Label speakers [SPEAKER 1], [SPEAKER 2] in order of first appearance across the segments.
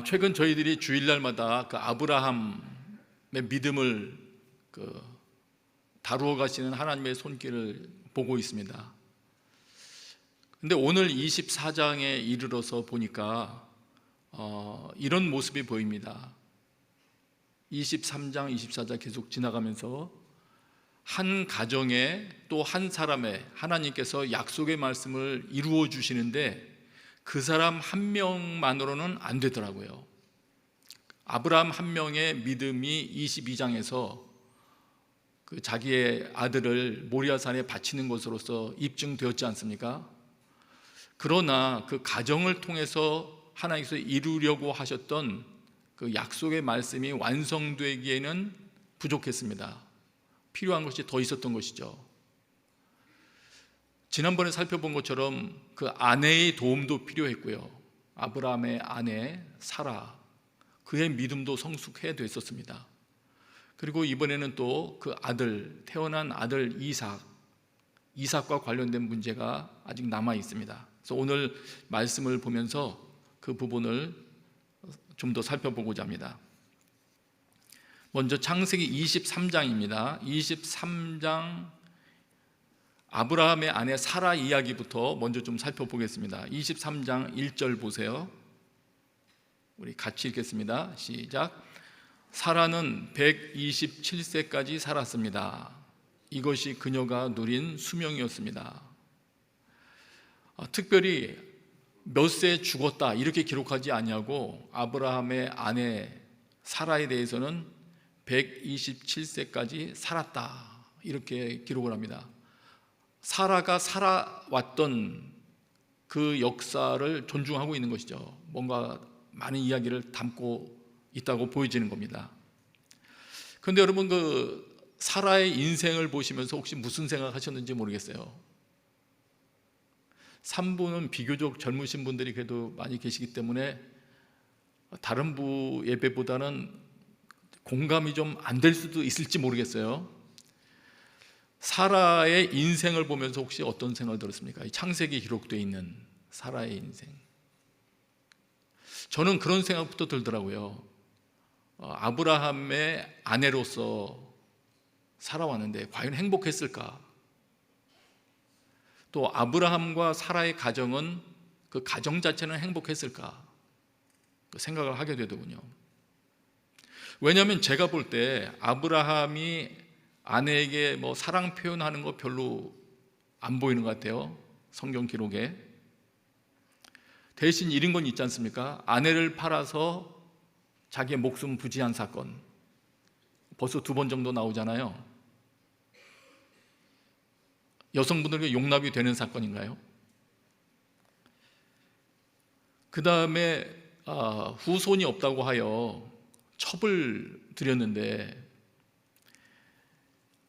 [SPEAKER 1] 최근 저희들이 주일날마다 그 아브라함의 믿음을 다루어 가시는 하나님의 손길을 보고 있습니다. 근데 오늘 24장에 이르러서 보니까 이런 모습이 보입니다. 23장, 24장 계속 지나가면서 한 가정에 또 한 사람의 하나님께서 약속의 말씀을 이루어 주시는데 그 사람 한 명만으로는 안 되더라고요. 아브라함 한 명의 믿음이 22장에서 자기의 아들을 모리아산에 바치는 것으로서 입증되었지 않습니까? 그러나 그 가정을 통해서 하나님께서 이루려고 하셨던 그 약속의 말씀이 완성되기에는 부족했습니다. 필요한 것이 더 있었던 것이죠. 지난번에 살펴본 것처럼 그 아내의 도움도 필요했고요. 아브라함의 아내 사라, 그의 믿음도 성숙해야 됐었습니다. 그리고 이번에는 또 그 아들, 태어난 아들 이삭과 관련된 문제가 아직 남아 있습니다. 그래서 오늘 말씀을 보면서 그 부분을 좀 더 살펴보고자 합니다. 먼저 창세기 23장입니다. 23장 아브라함의 아내 사라 이야기부터 먼저 좀 살펴보겠습니다. 23장 1절 보세요. 우리 같이 읽겠습니다. 시작. 사라는 127세까지 살았습니다. 이것이 그녀가 누린 수명이었습니다. 특별히 몇 세 죽었다 이렇게 기록하지 아니하고 아브라함의 아내 사라에 대해서는 127세까지 살았다 이렇게 기록을 합니다. 사라가 살아왔던 그 역사를 존중하고 있는 것이죠. 뭔가 많은 이야기를 담고 있다고 보여지는 겁니다. 그런데 여러분, 그 사라의 인생을 보시면서 혹시 무슨 생각하셨는지 모르겠어요. 3부는 비교적 젊으신 분들이 그래도 많이 계시기 때문에 다른 부 예배보다는 공감이 좀 안 될 수도 있을지 모르겠어요. 사라의 인생을 보면서 혹시 어떤 생각을 들었습니까? 이 창세기에 기록되어 있는 사라의 인생. 저는 그런 생각부터 들더라고요. 아브라함의 아내로서 살아왔는데 과연 행복했을까? 또 아브라함과 사라의 가정은 그 가정 자체는 행복했을까? 그 생각을 하게 되더군요. 왜냐하면 제가 볼 때 아브라함이 아내에게 사랑 표현하는 거 별로 안 보이는 것 같아요. 성경 기록에. 대신 이런 건 있지 않습니까? 아내를 팔아서 자기의 목숨 부지한 사건. 벌써 2번 정도 나오잖아요. 여성분들에게 용납이 되는 사건인가요? 그 다음에 후손이 없다고 하여 첩을 드렸는데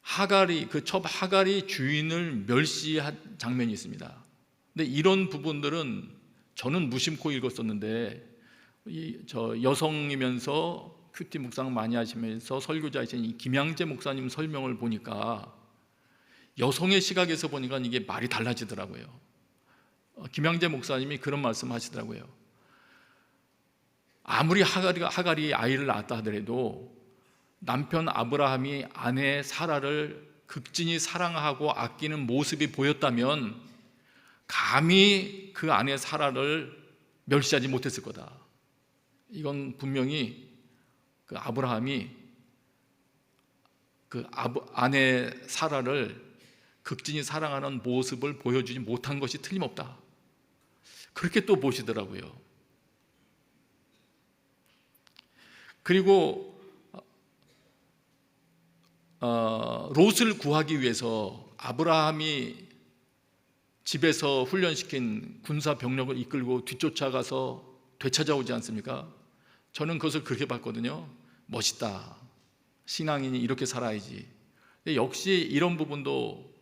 [SPEAKER 1] 하갈이 주인을 멸시한 장면이 있습니다. 근데 이런 부분들은 저는 무심코 읽었었는데 저 여성이면서 큐티 묵상 많이 하시면서 설교자이신 이 김양재 목사님 설명을 보니까 여성의 시각에서 보니까 이게 말이 달라지더라고요. 김양재 목사님이 그런 말씀 하시더라고요. 아무리 하갈이 아이를 낳았다 하더라도 남편 아브라함이 아내 사라를 극진히 사랑하고 아끼는 모습이 보였다면 감히 그 아내 사라를 멸시하지 못했을 거다. 이건 분명히 그 아브라함이 그 아내 사라를 극진히 사랑하는 모습을 보여주지 못한 것이 틀림없다. 그렇게 또 보시더라고요. 그리고 롯을 구하기 위해서 아브라함이 집에서 훈련시킨 군사 병력을 이끌고 뒤쫓아가서 되찾아오지 않습니까? 저는 그것을 그렇게 봤거든요. 멋있다. 신앙인이 이렇게 살아야지. 근데 역시 이런 부분도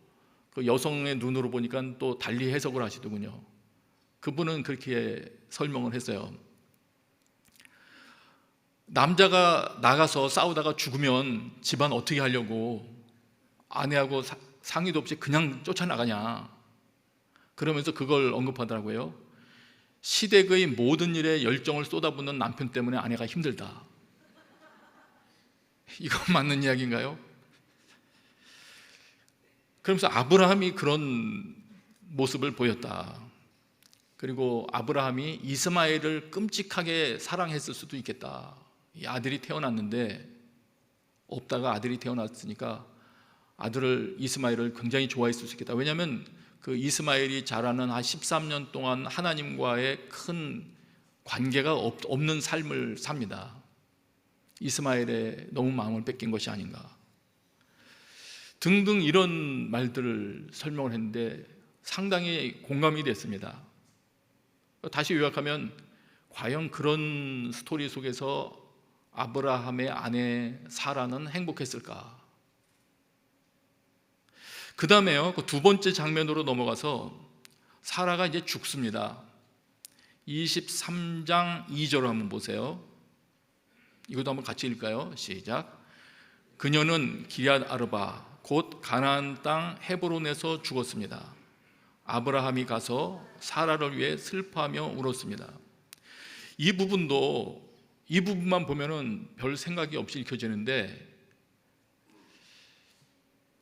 [SPEAKER 1] 그 여성의 눈으로 보니까 또 달리 해석을 하시더군요. 그분은 그렇게 설명을 했어요. 남자가 나가서 싸우다가 죽으면 집안 어떻게 하려고 아내하고 상의도 없이 그냥 쫓아나가냐. 그러면서 그걸 언급하더라고요. 시댁의 모든 일에 열정을 쏟아붓는 남편 때문에 아내가 힘들다. 이거 맞는 이야기인가요? 그러면서 아브라함이 그런 모습을 보였다. 그리고 아브라함이 이스마엘을 끔찍하게 사랑했을 수도 있겠다. 이 아들이 태어났는데 없다가 아들이 태어났으니까 아들을 이스마엘을 굉장히 좋아했을 수 있겠다. 왜냐하면 그 이스마엘이 자라는 한 13년 동안 하나님과의 큰 관계가 없는 삶을 삽니다. 이스마엘에 너무 마음을 뺏긴 것이 아닌가 등등 이런 말들을 설명을 했는데 상당히 공감이 됐습니다. 다시 요약하면 과연 그런 스토리 속에서 아브라함의 아내 사라는 행복했을까? 그 다음에요, 그 두 번째 장면으로 넘어가서 사라가 이제 죽습니다. 23장 2절을 한번 보세요. 이것도 한번 같이 읽을까요? 시작. 그녀는 기럇 아르바 곧 가나안 땅 헤브론에서 죽었습니다. 아브라함이 가서 사라를 위해 슬퍼하며 울었습니다. 이 부분만 보면은 별 생각이 없이 읽혀지는데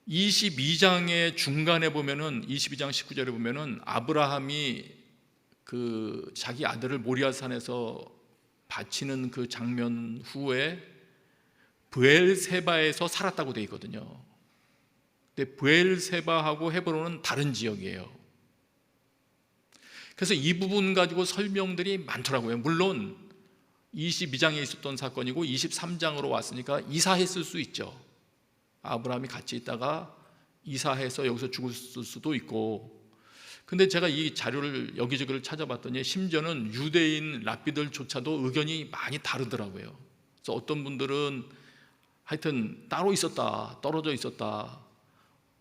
[SPEAKER 1] 22장의 중간에 보면은 22장 19절에 보면은 아브라함이 그 자기 아들을 모리아산에서 바치는 그 장면 후에 브엘세바에서 살았다고 되어 있거든요. 근데 브엘세바하고 헤브론은 다른 지역이에요. 그래서 이 부분 가지고 설명들이 많더라고요. 물론 22장에 있었던 사건이고 23장으로 왔으니까 이사했을 수 있죠. 아브라함이 같이 있다가 이사해서 여기서 죽었을 수도 있고, 근데 제가 이 자료를 여기저기를 찾아봤더니 심지어는 유대인 랍비들조차도 의견이 많이 다르더라고요. 그래서 어떤 분들은 하여튼 따로 있었다, 떨어져 있었다,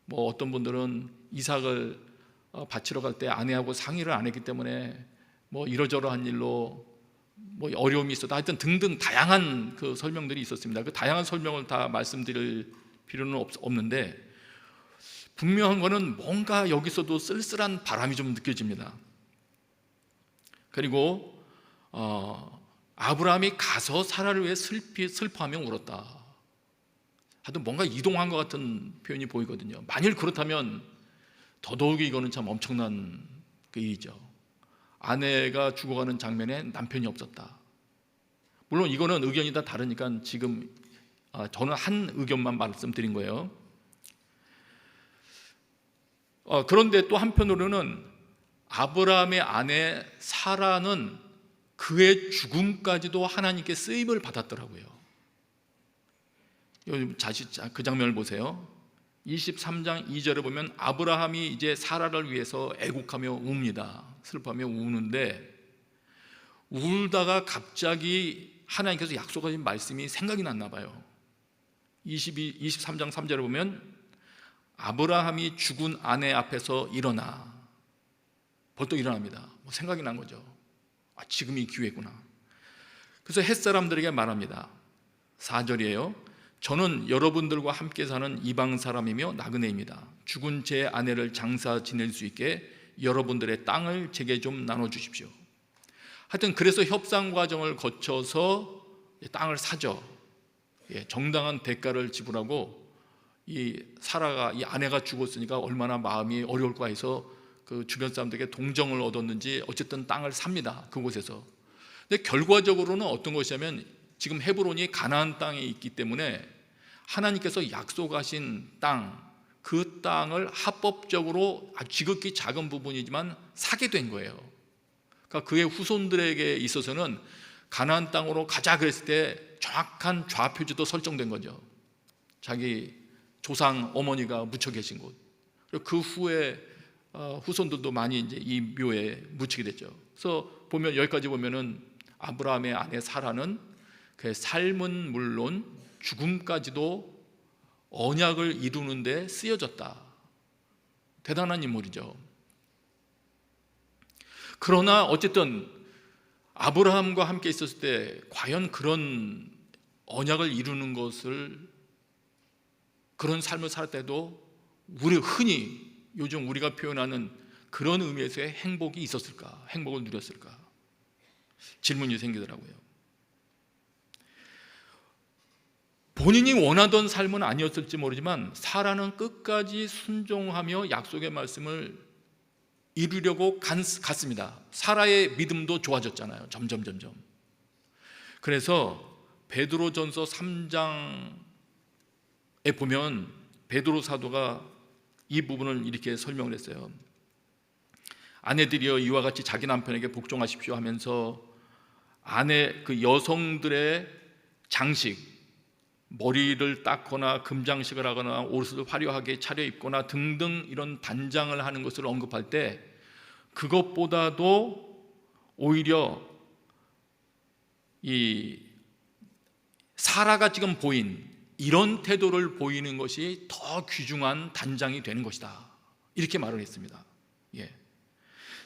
[SPEAKER 1] 뭐 어떤 분들은 이삭을 바치러 갈 때 아내하고 상의를 안 했기 때문에 뭐 이러저러한 일로 뭐 어려움이 있었다, 하여튼 등등 다양한 그 설명들이 있었습니다. 그 다양한 설명을 다 말씀드릴 필요는 없는데 분명한 거는 뭔가 여기서도 쓸쓸한 바람이 좀 느껴집니다. 그리고 아브라함이 가서 사라를 위해 슬퍼하며 울었다. 하여튼 뭔가 이동한 것 같은 표현이 보이거든요. 만일 그렇다면 더더욱이 이거는 참 엄청난 그 일이죠. 아내가 죽어가는 장면에 남편이 없었다. 물론 이거는 의견이 다 다르니까 지금 저는 한 의견만 말씀드린 거예요. 그런데 또 한편으로는 아브라함의 아내 사라는 그의 죽음까지도 하나님께 쓰임을 받았더라고요. 그 장면을 보세요. 23장 2절에 보면 아브라함이 이제 사라를 위해서 애곡하며 웁니다. 슬퍼하며 우는데 울다가 갑자기 하나님께서 약속하신 말씀이 생각이 났나 봐요. 23장 3절에 보면 아브라함이 죽은 아내 앞에서 일어나, 벌떡 일어납니다. 생각이 난 거죠. 지금이 기회구나. 그래서 햇사람들에게 말합니다. 4절이에요. 저는 여러분들과 함께 사는 이방 사람이며 나그네입니다. 죽은 제 아내를 장사 지낼 수 있게 여러분들의 땅을 제게 좀 나눠주십시오. 하여튼 그래서 협상 과정을 거쳐서 땅을 사죠. 정당한 대가를 지불하고, 이 사라가, 이 아내가 죽었으니까 얼마나 마음이 어려울까 해서 그 주변 사람들에게 동정을 얻었는지 어쨌든 땅을 삽니다. 그곳에서. 근데 결과적으로는 어떤 것이냐면 지금 헤브론이 가나안 땅에 있기 때문에 하나님께서 약속하신 땅, 그 땅을 합법적으로 지극히 작은 부분이지만 사게 된 거예요. 그러니까 그의 후손들에게 있어서는 가나안 땅으로 가자 그랬을 때 정확한 좌표지도 설정된 거죠. 자기 조상 어머니가 묻혀 계신 곳. 그리고 그 후에 후손들도 많이 이제 이 묘에 묻히게 됐죠. 그래서 보면 여기까지 보면은 아브라함의 아내 사라는 그의 삶은 물론 죽음까지도 언약을 이루는데 쓰여졌다. 대단한 인물이죠. 그러나 어쨌든 아브라함과 함께 있었을 때 과연 그런 언약을 이루는 것을, 그런 삶을 살 때도 우리 흔히 요즘 우리가 표현하는 그런 의미에서의 행복이 있었을까? 행복을 누렸을까? 질문이 생기더라고요. 본인이 원하던 삶은 아니었을지 모르지만 사라는 끝까지 순종하며 약속의 말씀을 이루려고 갔습니다. 사라의 믿음도 좋아졌잖아요. 점점. 그래서 베드로전서 3장에 보면 베드로 사도가 이 부분을 이렇게 설명을 했어요. 아내들이여 이와 같이 자기 남편에게 복종하십시오 하면서 그 여성들의 장식, 머리를 닦거나 금장식을 하거나 옷을 화려하게 차려입거나 등등 이런 단장을 하는 것을 언급할 때 그것보다도 오히려 이 사라가 지금 보인 이런 태도를 보이는 것이 더 귀중한 단장이 되는 것이다, 이렇게 말을 했습니다.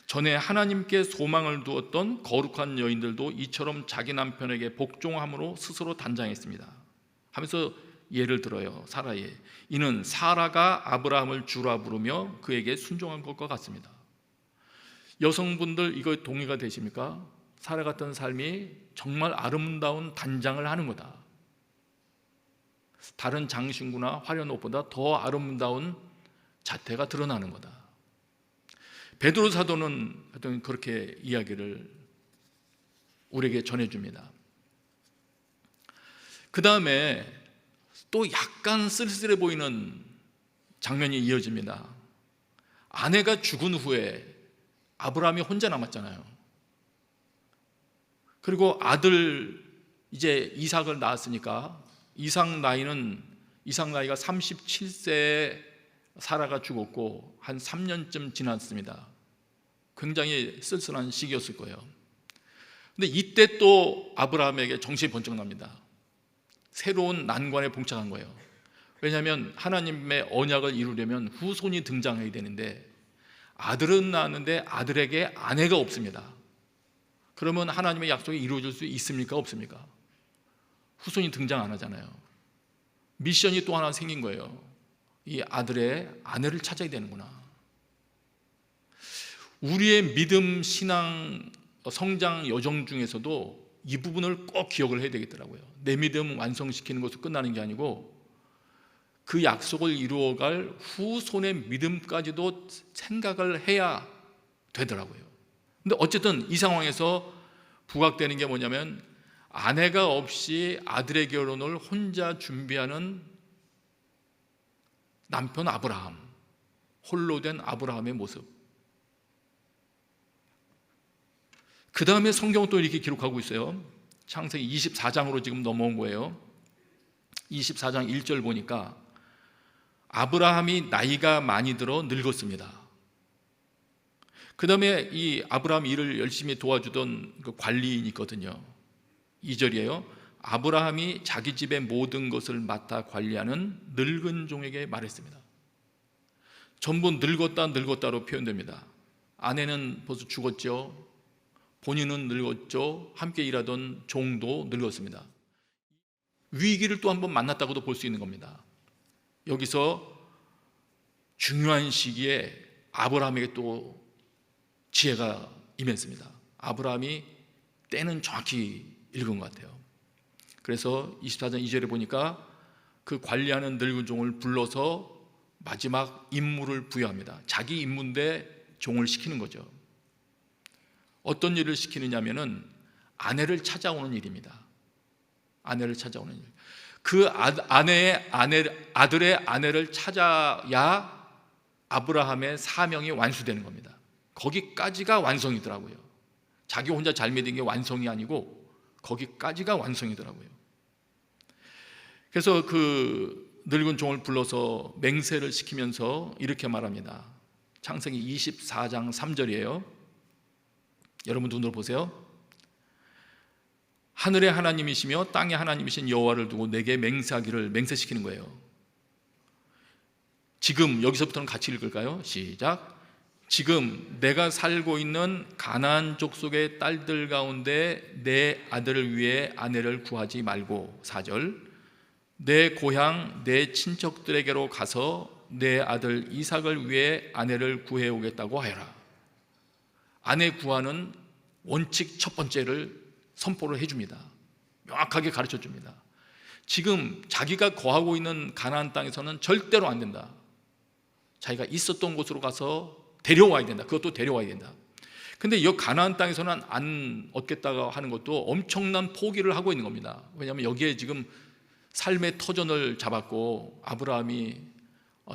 [SPEAKER 1] 전에 하나님께 소망을 두었던 거룩한 여인들도 이처럼 자기 남편에게 복종함으로 스스로 단장했습니다 하면서 예를 들어요. 사라의 이는 사라가 아브라함을 주라 부르며 그에게 순종한 것과 같습니다. 여성분들 이거 동의가 되십니까? 사라 같은 삶이 정말 아름다운 단장을 하는 거다. 다른 장신구나 화려한 옷보다 더 아름다운 자태가 드러나는 거다. 베드로 사도는 하여튼 그렇게 이야기를 우리에게 전해줍니다. 그 다음에 또 약간 쓸쓸해 보이는 장면이 이어집니다. 아내가 죽은 후에 아브라함이 혼자 남았잖아요. 그리고 아들 이제 이삭을 낳았으니까 이삭 나이가 37세에 사라가 죽었고 한 3년쯤 지났습니다. 굉장히 쓸쓸한 시기였을 거예요. 근데 이때 또 아브라함에게 정신이 번쩍 납니다. 새로운 난관에 봉착한 거예요. 왜냐하면 하나님의 언약을 이루려면 후손이 등장해야 되는데 아들은 낳았는데 아들에게 아내가 없습니다. 그러면 하나님의 약속이 이루어질 수 있습니까? 없습니까? 후손이 등장 안 하잖아요. 미션이 또 하나 생긴 거예요. 이 아들의 아내를 찾아야 되는구나. 우리의 믿음, 신앙, 성장 여정 중에서도 이 부분을 꼭 기억을 해야 되겠더라고요. 내 믿음 완성시키는 것으로 끝나는 게 아니고 그 약속을 이루어갈 후손의 믿음까지도 생각을 해야 되더라고요. 근데 어쨌든 이 상황에서 부각되는 게 뭐냐면 아내가 없이 아들의 결혼을 혼자 준비하는 남편 아브라함, 홀로 된 아브라함의 모습. 그 다음에 성경은 또 이렇게 기록하고 있어요. 창세기 24장으로 지금 넘어온 거예요. 24장 1절 보니까 아브라함이 나이가 많이 들어 늙었습니다. 그 다음에 이 아브라함 일을 열심히 도와주던 그 관리인이 있거든요. 2절이에요. 아브라함이 자기 집의 모든 것을 맡아 관리하는 늙은 종에게 말했습니다. 전부 늙었다로 표현됩니다. 아내는 벌써 죽었죠. 본인은 늙었죠. 함께 일하던 종도 늙었습니다. 위기를 또 한 번 만났다고도 볼 수 있는 겁니다. 여기서 중요한 시기에 아브라함에게 또 지혜가 임했습니다. 아브라함이 때는 정확히 읽은 것 같아요. 그래서 24장 2절에 보니까 그 관리하는 늙은 종을 불러서 마지막 임무를 부여합니다. 자기 임무인데 종을 시키는 거죠. 어떤 일을 시키느냐면은 아내를 찾아오는 일입니다. 아내를 찾아오는 일. 그 아들의 아내를 찾아야 아브라함의 사명이 완수되는 겁니다. 거기까지가 완성이더라고요. 자기 혼자 잘 믿은 게 완성이 아니고 거기까지가 완성이더라고요. 그래서 그 늙은 종을 불러서 맹세를 시키면서 이렇게 말합니다. 창세기 24장 3절이에요. 여러분 눈으로 보세요. 하늘의 하나님이시며 땅의 하나님이신 여호와를 두고 내게 맹세하기를, 맹세시키는 거예요. 지금, 여기서부터는 같이 읽을까요? 시작. 지금 내가 살고 있는 가나안 족속의 딸들 가운데 내 아들을 위해 아내를 구하지 말고, 4절, 내 고향 내 친척들에게로 가서 내 아들 이삭을 위해 아내를 구해오겠다고 하여라. 아내 구하는 원칙 첫 번째를 선포를 해줍니다. 명확하게 가르쳐 줍니다. 지금 자기가 거하고 있는 가나안 땅에서는 절대로 안 된다. 자기가 있었던 곳으로 가서 데려와야 된다. 그것도 데려와야 된다. 근데 이 가나안 땅에서는 안 얻겠다고 하는 것도 엄청난 포기를 하고 있는 겁니다. 왜냐하면 여기에 지금 삶의 터전을 잡았고 아브라함이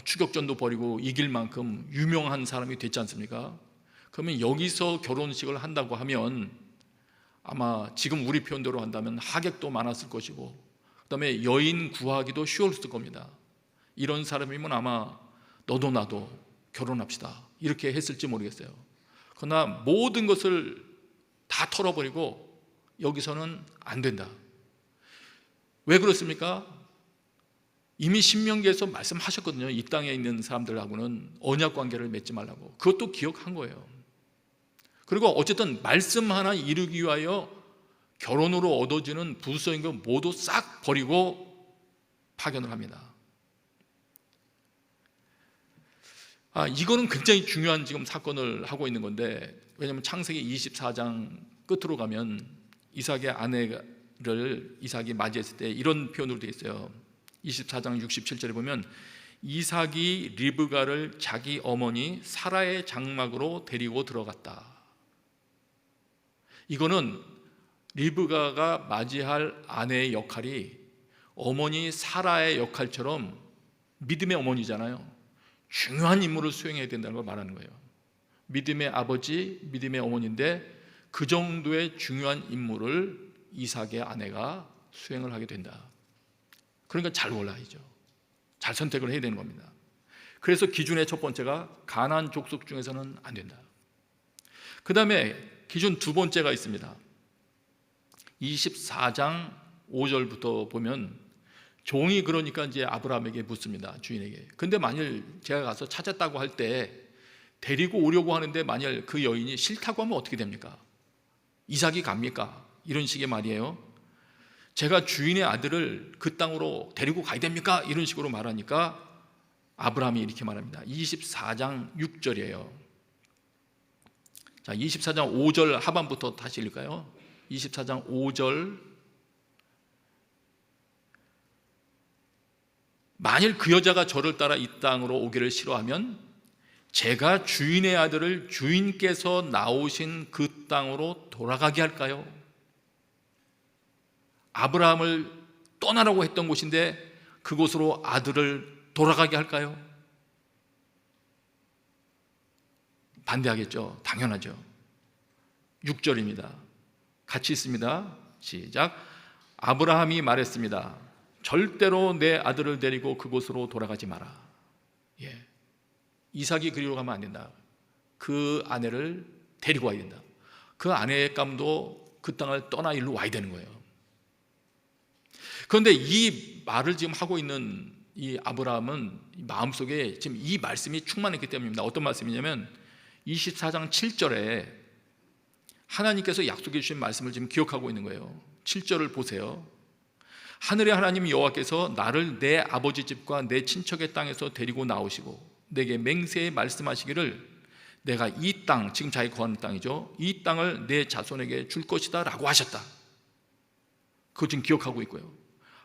[SPEAKER 1] 추격전도 벌이고 이길 만큼 유명한 사람이 됐지 않습니까? 그러면 여기서 결혼식을 한다고 하면 아마 지금 우리 표현대로 한다면 하객도 많았을 것이고 그다음에 여인 구하기도 쉬웠을 겁니다. 이런 사람이면 아마 너도 나도 결혼합시다 이렇게 했을지 모르겠어요. 그러나 모든 것을 다 털어버리고 여기서는 안 된다. 왜 그렇습니까? 이미 신명기에서 말씀하셨거든요. 이 땅에 있는 사람들하고는 언약 관계를 맺지 말라고. 그것도 기억한 거예요. 그리고 어쨌든 말씀 하나 이루기 위하여 결혼으로 얻어지는 부수적인 것 모두 싹 버리고 파견을 합니다. 이거는 굉장히 중요한 지금 사건을 하고 있는 건데, 왜냐하면 창세기 24장 끝으로 가면 이삭의 아내를 이삭이 맞이했을 때 이런 표현으로 되어 있어요. 24장 67절에 보면 이삭이 리브가를 자기 어머니 사라의 장막으로 데리고 들어갔다. 이거는 리브가가 맞이할 아내의 역할이 어머니 사라의 역할처럼 믿음의 어머니잖아요. 중요한 임무를 수행해야 된다는 걸 말하는 거예요. 믿음의 아버지, 믿음의 어머니인데 그 정도의 중요한 임무를 이삭의 아내가 수행을 하게 된다. 그러니까 잘 골라야죠. 잘 선택을 해야 되는 겁니다. 그래서 기준의 첫 번째가 가나안 족속 중에서는 안 된다. 그 다음에 기준 두 번째가 있습니다. 24장 5절부터 보면 종이 그러니까 이제 아브라함에게 묻습니다. 주인에게. 근데 만일 제가 가서 찾았다고 할 때 데리고 오려고 하는데 만일 그 여인이 싫다고 하면 어떻게 됩니까? 이삭이 갑니까? 이런 식의 말이에요. 제가 주인의 아들을 그 땅으로 데리고 가야 됩니까? 이런 식으로 말하니까 아브라함이 이렇게 말합니다. 24장 6절이에요. 자, 24장 5절 하반부터 다시 읽을까요? 24장 5절. 만일 그 여자가 저를 따라 이 땅으로 오기를 싫어하면 제가 주인의 아들을 주인께서 나오신 그 땅으로 돌아가게 할까요? 아브라함을 떠나라고 했던 곳인데 그곳으로 아들을 돌아가게 할까요? 반대하겠죠. 당연하죠. 6절입니다. 같이 있습니다. 시작. 아브라함이 말했습니다. 절대로 내 아들을 데리고 그곳으로 돌아가지 마라. 예. 이삭이 그리로 가면 안 된다. 그 아내를 데리고 와야 된다. 그 아내의 감도 그 땅을 떠나 일로 와야 되는 거예요. 그런데 이 말을 지금 하고 있는 이 아브라함은 마음속에 지금 이 말씀이 충만했기 때문입니다. 어떤 말씀이냐면 24장 7절에 하나님께서 약속해 주신 말씀을 지금 기억하고 있는 거예요. 7절을 보세요. 하늘의 하나님 여호와께서 나를 내 아버지 집과 내 친척의 땅에서 데리고 나오시고 내게 맹세에 말씀하시기를 내가 이 땅, 지금 자기 거하는 땅이죠, 이 땅을 내 자손에게 줄 것이다 라고 하셨다. 그거 지금 기억하고 있고요.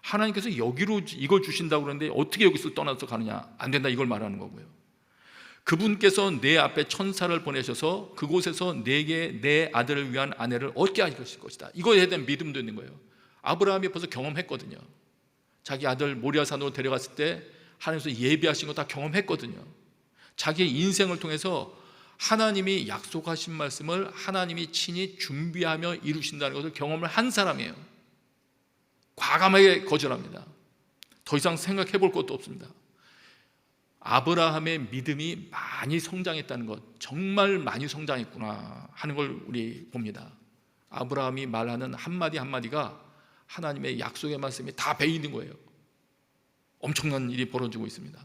[SPEAKER 1] 하나님께서 여기로 이걸 주신다고 그러는데 어떻게 여기서 떠나서 가느냐? 안 된다, 이걸 말하는 거고요. 그분께서 내 앞에 천사를 보내셔서 그곳에서 내게 내 아들을 위한 아내를 얻게 하실 것이다. 이거에 대한 믿음도 있는 거예요. 아브라함이 벌써 경험했거든요. 자기 아들 모리아산으로 데려갔을 때 하나님께서 예비하신 거 다 경험했거든요. 자기의 인생을 통해서 하나님이 약속하신 말씀을 하나님이 친히 준비하며 이루신다는 것을 경험을 한 사람이에요. 과감하게 거절합니다. 더 이상 생각해 볼 것도 없습니다. 아브라함의 믿음이 많이 성장했다는 것, 정말 많이 성장했구나 하는 걸 우리 봅니다. 아브라함이 말하는 한마디 한마디가 하나님의 약속의 말씀이 다 배어 있는 거예요. 엄청난 일이 벌어지고 있습니다.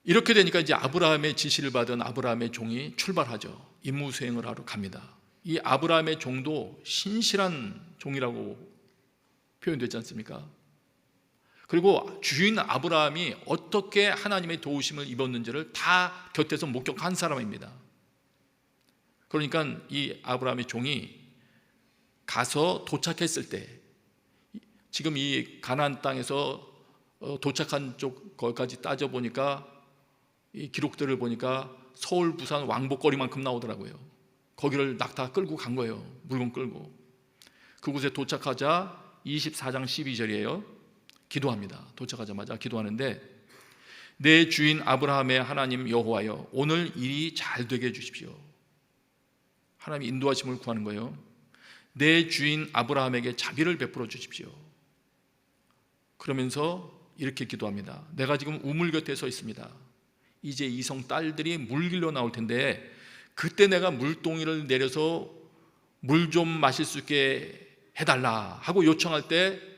[SPEAKER 1] 이렇게 되니까 이제 아브라함의 지시를 받은 아브라함의 종이 출발하죠. 임무 수행을 하러 갑니다. 이 아브라함의 종도 신실한 종이라고 표현되지 않습니까? 그리고 주인 아브라함이 어떻게 하나님의 도우심을 입었는지를 다 곁에서 목격한 사람입니다. 그러니까 이 아브라함의 종이 가서 도착했을 때, 지금 이 가나안 땅에서 도착한 쪽 거기까지 따져보니까 이 기록들을 보니까 서울 부산 왕복거리만큼 나오더라고요. 거기를 낙타 끌고 간 거예요. 물건 끌고. 그곳에 도착하자 24장 12절이에요 기도합니다. 도착하자마자 기도하는데, 내 주인 아브라함의 하나님 여호와여, 오늘 일이 잘 되게 해주십시오. 하나님의 인도하심을 구하는 거예요. 내 주인 아브라함에게 자비를 베풀어 주십시오. 그러면서 이렇게 기도합니다. 내가 지금 우물 곁에 서 있습니다. 이제 이성 딸들이 물 길러 나올 텐데, 그때 내가 물동이를 내려서 물 좀 마실 수 있게 해달라 하고 요청할 때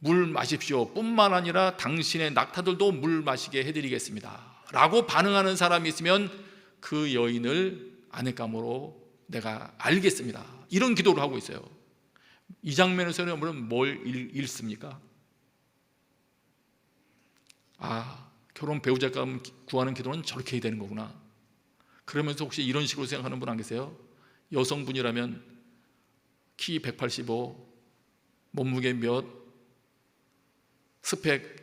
[SPEAKER 1] 물 마십시오 뿐만 아니라 당신의 낙타들도 물 마시게 해드리겠습니다 라고 반응하는 사람이 있으면 그 여인을 아내감으로 내가 알겠습니다. 이런 기도를 하고 있어요. 이 장면에서는 여러분 뭘 읽습니까? 결혼 배우자가 구하는 기도는 저렇게 해야 되는 거구나. 그러면서 혹시 이런 식으로 생각하는 분 안 계세요? 여성분이라면 키 185, 몸무게 몇, 스펙,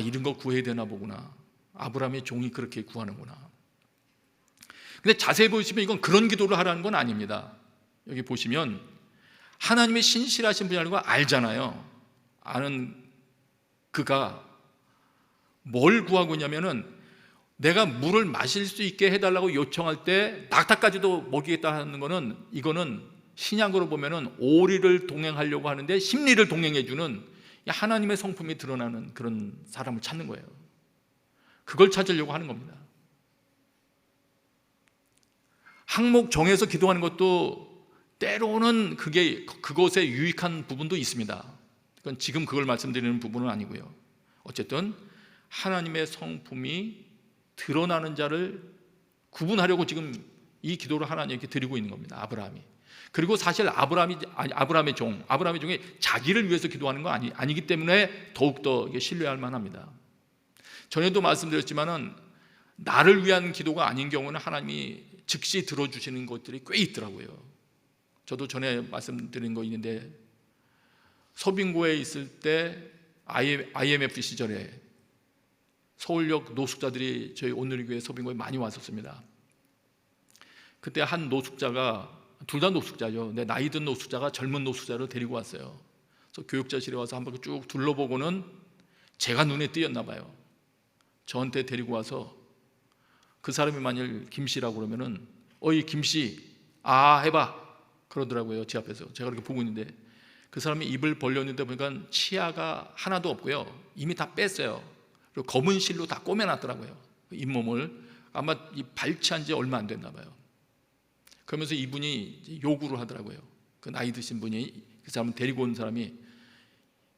[SPEAKER 1] 이런 거 구해야 되나 보구나. 아브라함의 종이 그렇게 구하는구나. 근데 자세히 보시면 이건 그런 기도를 하라는 건 아닙니다. 여기 보시면 하나님의 신실하신 분이라는 걸 알잖아요. 아는 그가 뭘 구하고 있냐면은, 내가 물을 마실 수 있게 해달라고 요청할 때 낙타까지도 먹이겠다 하는 거는, 이거는 신약으로 보면은 오리를 동행하려고 하는데 심리를 동행해주는 하나님의 성품이 드러나는 그런 사람을 찾는 거예요. 그걸 찾으려고 하는 겁니다. 항목 정해서 기도하는 것도 때로는 그것에 유익한 부분도 있습니다. 그건 지금 그걸 말씀드리는 부분은 아니고요. 어쨌든 하나님의 성품이 드러나는 자를 구분하려고 지금 이 기도를 하나님께 드리고 있는 겁니다. 아브라함이. 그리고 사실 아브라함의 종이 자기를 위해서 기도하는 건 아니기 때문에 더욱더 신뢰할 만합니다. 전에도 말씀드렸지만은 나를 위한 기도가 아닌 경우는 하나님이 즉시 들어주시는 것들이 꽤 있더라고요. 저도 전에 말씀드린 거 있는데, 서빙고에 있을 때 IMF 시절에 서울역 노숙자들이 저희 오늘교회 서빙고에 많이 왔었습니다. 그때 한 노숙자가, 둘 다 노숙자죠. 근데 나이 든 노숙자가 젊은 노숙자를 데리고 왔어요. 그래서 교육자실에 와서 한 바퀴 쭉 둘러보고는 제가 눈에 띄었나 봐요. 저한테 데리고 와서, 그 사람이 만일 김씨라고 그러면은 어이 김씨 해봐 그러더라고요. 제 앞에서. 제가 이렇게 보고 있는데 그 사람이 입을 벌렸는데 보니까 치아가 하나도 없고요, 이미 다 뺐어요. 그리고 검은 실로 다 꼬매놨더라고요. 잇몸을. 아마 발치한 지 얼마 안 됐나 봐요. 그러면서 이분이 요구를 하더라고요. 그 나이 드신 분이, 그 사람을 데리고 온 사람이,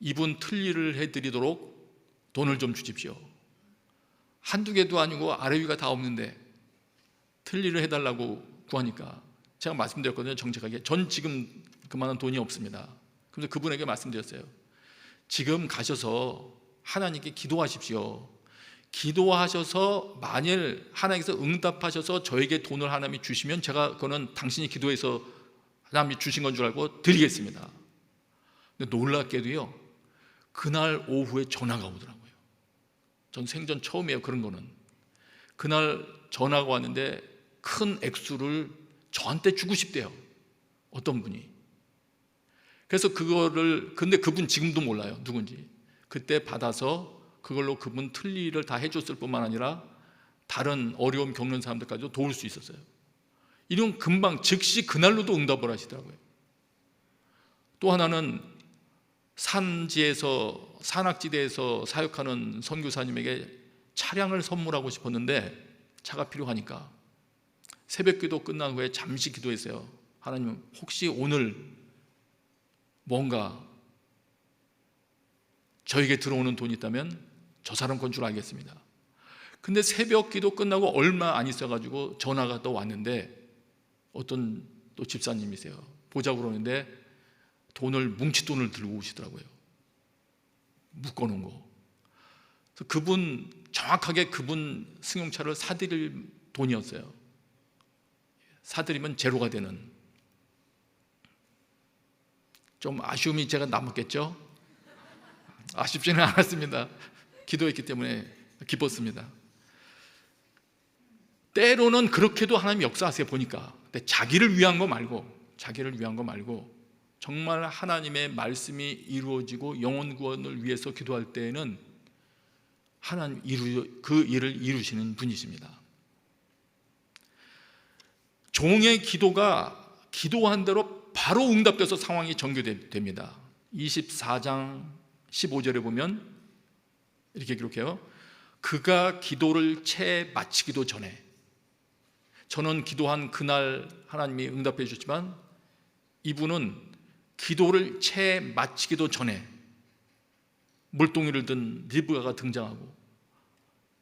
[SPEAKER 1] 이분 틀니를 해드리도록 돈을 좀 주십시오. 한두 개도 아니고 아래 위가 다 없는데 틀니를 해달라고 구하니까 제가 말씀드렸거든요. 정직하게 전 지금 그만한 돈이 없습니다. 그래서 그분에게 말씀드렸어요. 지금 가셔서 하나님께 기도하십시오. 기도하셔서 만일 하나님께서 응답하셔서 저에게 돈을 하나님이 주시면 제가 그거는 당신이 기도해서 하나님이 주신 건 줄 알고 드리겠습니다. 근데 놀랍게도요, 그날 오후에 전화가 오더라고요. 전 생전 처음이에요, 그런 거는. 그날 전화가 왔는데 큰 액수를 저한테 주고 싶대요, 어떤 분이. 그래서 근데 그분 지금도 몰라요, 누군지. 그때 받아서 그걸로 그분 틀니를 다 해줬을 뿐만 아니라 다른 어려움 겪는 사람들까지도 도울 수 있었어요. 이런 금방 즉시 그날로도 응답을 하시더라고요. 또 하나는 산악지대에서 사역하는 선교사님에게 차량을 선물하고 싶었는데 차가 필요하니까 새벽기도 끝난 후에 잠시 기도했어요. 하나님, 혹시 오늘 뭔가 저에게 들어오는 돈이 있다면 저 사람 건 줄 알겠습니다. 근데 새벽기도 끝나고 얼마 안 있어가지고 전화가 또 왔는데, 어떤 또 집사님이세요. 보자고 그러는데 돈을, 뭉칫돈을 들고 오시더라고요. 묶어놓은 거. 그래서 정확하게 그분 승용차를 사드릴 돈이었어요. 사드리면 제로가 되는, 좀 아쉬움이 제가 남았겠죠? 아쉽지는 않았습니다. 기도했기 때문에 기뻤습니다. 때로는 그렇게도 하나님 역사하세요, 보니까. 근데 자기를 위한 거 말고 정말 하나님의 말씀이 이루어지고 영혼 구원을 위해서 기도할 때에는 하나님 그 일을 이루시는 분이십니다. 종의 기도가 기도한 대로 바로 응답돼서 상황이 전개됩니다. 24장 15절에 보면 이렇게 기록해요. 그가 기도를 채 마치기도 전에, 저는 기도한 그날 하나님이 응답해 주셨지만 이분은 기도를 채 마치기도 전에 물동이를 든 리브가가 등장하고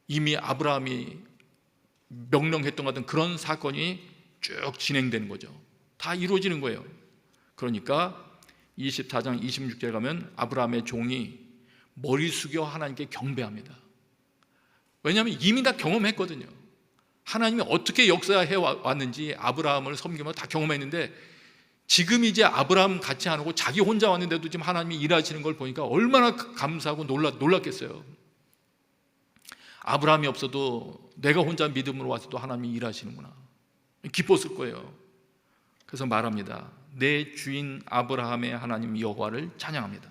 [SPEAKER 1] 이미 아브라함이 명령했던 것 같은 그런 사건이 쭉 진행되는 거죠. 다 이루어지는 거예요. 그러니까 24장 26절에 가면 아브라함의 종이 머리 숙여 하나님께 경배합니다. 왜냐하면 이미 다 경험했거든요. 하나님이 어떻게 역사해 왔는지 아브라함을 섬기면서 다 경험했는데, 지금 이제 아브라함 같이 안 오고 자기 혼자 왔는데도 지금 하나님이 일하시는 걸 보니까 얼마나 감사하고 놀랐겠어요. 아브라함이 없어도 내가 혼자 믿음으로 와서도 하나님이 일하시는구나, 기뻤을 거예요. 그래서 말합니다. 내 주인 아브라함의 하나님 여호와를 찬양합니다.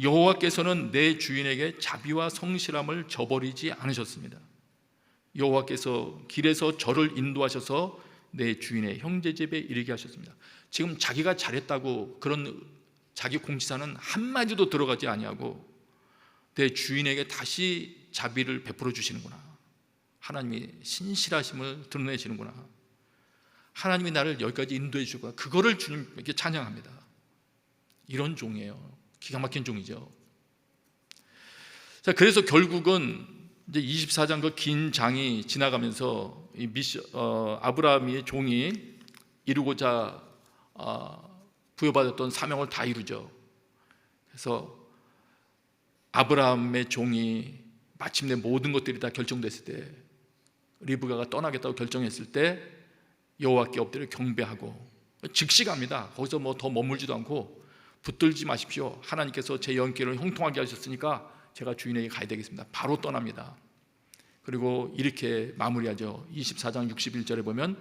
[SPEAKER 1] 여호와께서는 내 주인에게 자비와 성실함을 저버리지 않으셨습니다. 여호와께서 길에서 저를 인도하셔서 내 주인의 형제 집에 이르게 하셨습니다. 지금 자기가 잘했다고 그런 자기 공치사는 한마디도 들어가지 아니하고 내 주인에게 다시 자비를 베풀어 주시는구나, 하나님이 신실하심을 드러내시는구나, 하나님이 나를 여기까지 인도해 주셨구나, 그거를 주님께 찬양합니다. 이런 종이에요. 기가 막힌 종이죠. 자, 그래서 결국은 이제 24장 그 긴 장이 지나가면서 이 아브라함의 종이 이루고자 부여받았던 사명을 다 이루죠. 그래서 아브라함의 종이 마침내 모든 것들이 다 결정됐을 때, 리브가가 떠나겠다고 결정했을 때 여호와께 엎드려 경배하고 즉시 갑니다. 거기서 뭐 더 머물지도 않고, 붙들지 마십시오, 하나님께서 제 연길을 형통하게 하셨으니까 제가 주인에게 가야 되겠습니다. 바로 떠납니다. 그리고 이렇게 마무리하죠. 24장 61절에 보면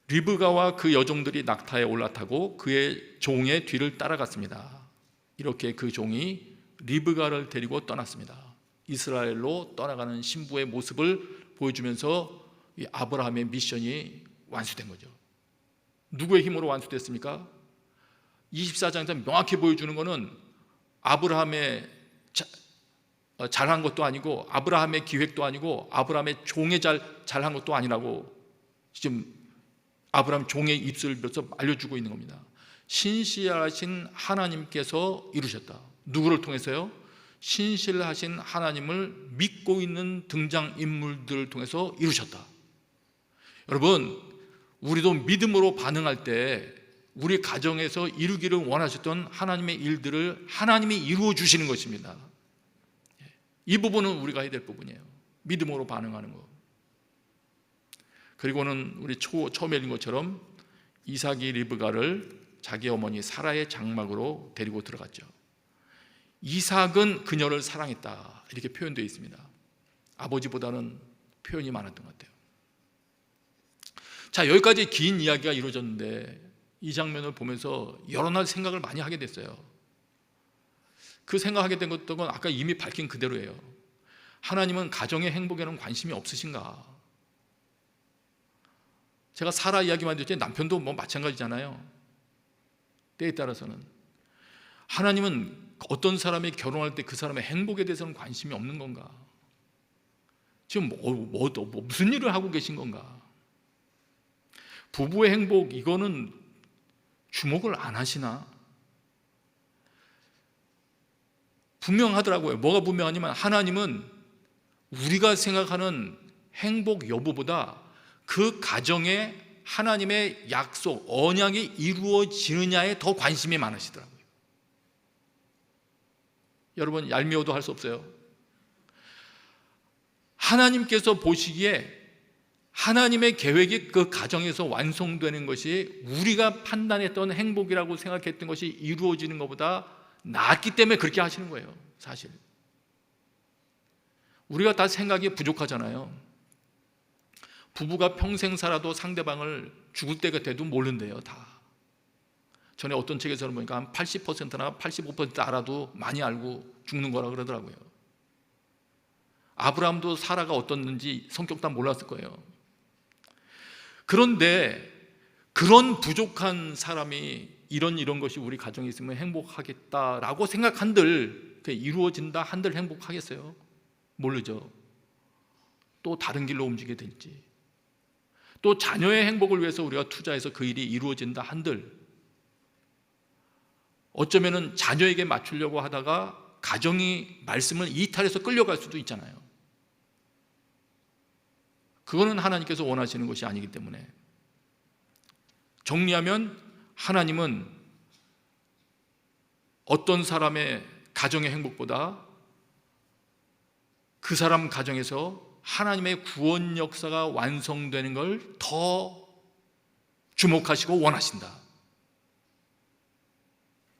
[SPEAKER 1] 리브가와 그 여종들이 낙타에 올라타고 그의 종의 뒤를 따라갔습니다. 이렇게 그 종이 리브가를 데리고 떠났습니다. 이스라엘로 떠나가는 신부의 모습을 보여주면서 이 아브라함의 미션이 완수된 거죠. 누구의 힘으로 완수됐습니까? 24장에서 명확히 보여주는 것은 아브라함의 잘한 것도 아니고, 아브라함의 기획도 아니고, 아브라함의 종의 잘한 것도 아니라고 지금 아브라함 종의 입술을 빌어서 알려주고 있는 겁니다. 신실하신 하나님께서 이루셨다. 누구를 통해서요? 신실하신 하나님을 믿고 있는 등장인물들을 통해서 이루셨다. 여러분, 우리도 믿음으로 반응할 때 우리 가정에서 이루기를 원하셨던 하나님의 일들을 하나님이 이루어 주시는 것입니다. 이 부분은 우리가 해야 될 부분이에요. 믿음으로 반응하는 것. 그리고는 우리 처음에 읽은 것처럼 이삭이 리브가를 자기 어머니 사라의 장막으로 데리고 들어갔죠. 이삭은 그녀를 사랑했다, 이렇게 표현되어 있습니다. 아버지보다는 표현이 많았던 것 같아요. 자, 여기까지 긴 이야기가 이루어졌는데 이 장면을 보면서 여러 날 생각을 많이 하게 됐어요. 그 생각하게 된 것도 아까 이미 밝힌 그대로예요. 하나님은 가정의 행복에는 관심이 없으신가? 제가 사라 이야기만 듣지 남편도 뭐 마찬가지잖아요. 때에 따라서는 하나님은 어떤 사람이 결혼할 때 그 사람의 행복에 대해서는 관심이 없는 건가? 지금 무슨 일을 하고 계신 건가? 부부의 행복, 이거는 주목을 안 하시나? 분명하더라고요. 뭐가 분명하냐면 하나님은 우리가 생각하는 행복 여부보다 그 가정에 하나님의 약속, 언약이 이루어지느냐에 더 관심이 많으시더라고요. 여러분, 얄미워도 할 수 없어요. 하나님께서 보시기에 하나님의 계획이 그 가정에서 완성되는 것이 우리가 판단했던 행복이라고 생각했던 것이 이루어지는 것보다 낫기 때문에 그렇게 하시는 거예요. 사실 우리가 다 생각이 부족하잖아요. 부부가 평생 살아도 상대방을 죽을 때가 돼도 모른대요. 다. 전에 어떤 책에서는 보니까 한 80%나 85% 알아도 많이 알고 죽는 거라 그러더라고요. 아브라함도 사라가 어떻는지 성격 다 몰랐을 거예요. 그런데 그런 부족한 사람이 이런 것이 우리 가정에 있으면 행복하겠다라고 생각한들 이루어진다 한들 행복하겠어요? 모르죠. 또 다른 길로 움직이게 될지, 또 자녀의 행복을 위해서 우리가 투자해서 그 일이 이루어진다 한들 어쩌면은 자녀에게 맞추려고 하다가 가정이 말씀을 이탈해서 끌려갈 수도 있잖아요. 그거는 하나님께서 원하시는 것이 아니기 때문에, 정리하면 하나님은 어떤 사람의 가정의 행복보다 그 사람 가정에서 하나님의 구원 역사가 완성되는 걸 더 주목하시고 원하신다.